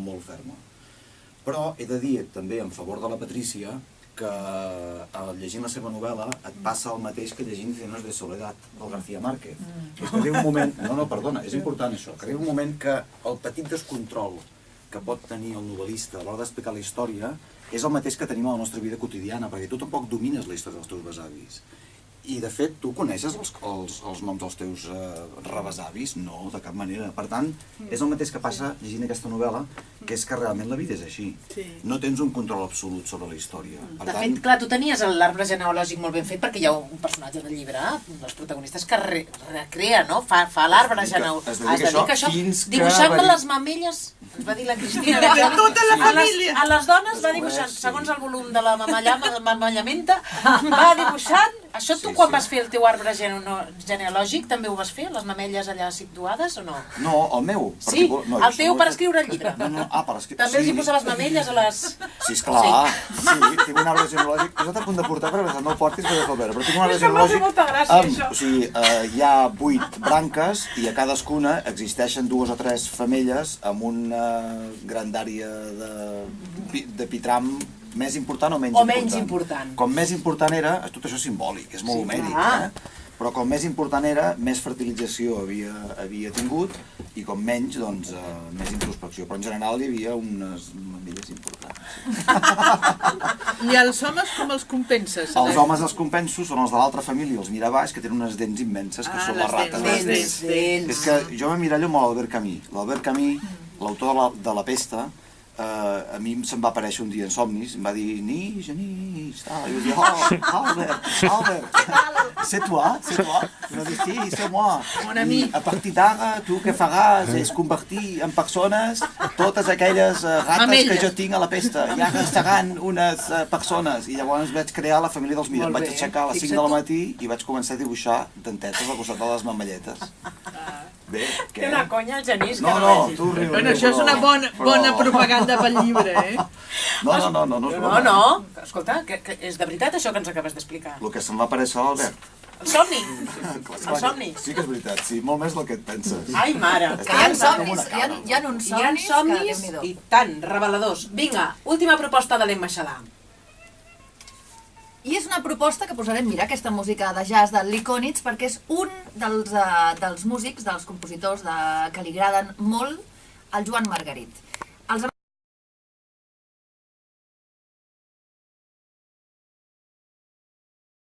molt ferma. Però he de dir també en favor de la Patrícia que llegint la seva novel·la et passa el mateix que llegint Cenos de Soledad, del García Márquez. És que arriba un moment... No, perdona, és important això. Que arriba un moment que el petit descontrol que pot tenir el novel·lista a l'hora d'explicar la història és el mateix que tenim a la nostra vida quotidiana, perquè tu tampoc domines la història dels teus besavis. I, de fet, tu coneixes els noms dels teus rebesavis? No, de cap manera. Per tant, és el mateix que passa llegint aquesta novel·la, que és que realment la vida és així. No tens un control absolut sobre la història. De fet, clar, tu tenies l'arbre genealògic molt ben fet, perquè hi ha un personatge del llibre, dels protagonistes, que recrea, no? Fa l'arbre genealògic. Es dedica a això. Dibuixant-me les mamelles, ens va dir la Cristina. A tota la família. A les dones va dibuixant, segons el volum de la mamallamenta, va dibuixant. Això tu quan vas fer el teu arbre genealògic també ho vas fer? Les mamelles allà situades o no? No, el meu. Sí, el teu per escriure el llibre. Per escriure. També els hi posaves mamelles a les... Sí, esclar. Sí, tinc un arbre genealògic. He estat a punt de portar, però no el portis perquè és però tinc un arbre genealògic. Molta gràcia, això. O sigui, hi ha 8 branques i a cadascuna existeixen 2 o 3 femelles amb una grandària de pitram més important o menys important. Com més important era, tot això és simbòlic, és molt homèric, però com més important era, més fertilització havia tingut i com menys, doncs, més introspecció. Però en general hi havia unes mamelles importants. I els homes com els compenses? Els homes els compenso són els de l'altra família, els Mirabaix, que tenen unes dents immenses, que són les rates. Les dents. És que jo m'emmirallo molt l'Albert Camus. L'Albert Camus, l'autor de La Pesta, a mi se'm va aparèixer un dia en somnis, em va dir Nix, tal, i jo vaig dir, Albert, c'est toi? I va dir, sí, c'est moi. I a partir d'ara, tu què faràs és convertir en persones totes aquelles rates que jo tinc a La Pesta, i ara seran unes persones. I llavors vaig crear la família dels Mirabaix. Vaig aixecar a les 5 del matí i vaig començar a dibuixar dentetes al costat de les mamalletes. Bé, què? Té una conya el Genís, que no vegis. Tu riu. Bueno, això és una bona propaganda pel llibre, No. Escolta, que és de veritat això que ens acabes d'explicar. El que se'm va aparèixer a l'Albert. El somni. El somni. Sí que és veritat, sí, molt més del que et penses. Ai, mare. Que hi ha somnis, hi ha uns somnis i tant, reveladors. Vinga, última proposta de l'Emma Xalà. I és una proposta que posarem, mira, aquesta música de jazz de Lee Konitz, perquè és un dels músics, dels compositors que li agraden molt al Joan Margarit.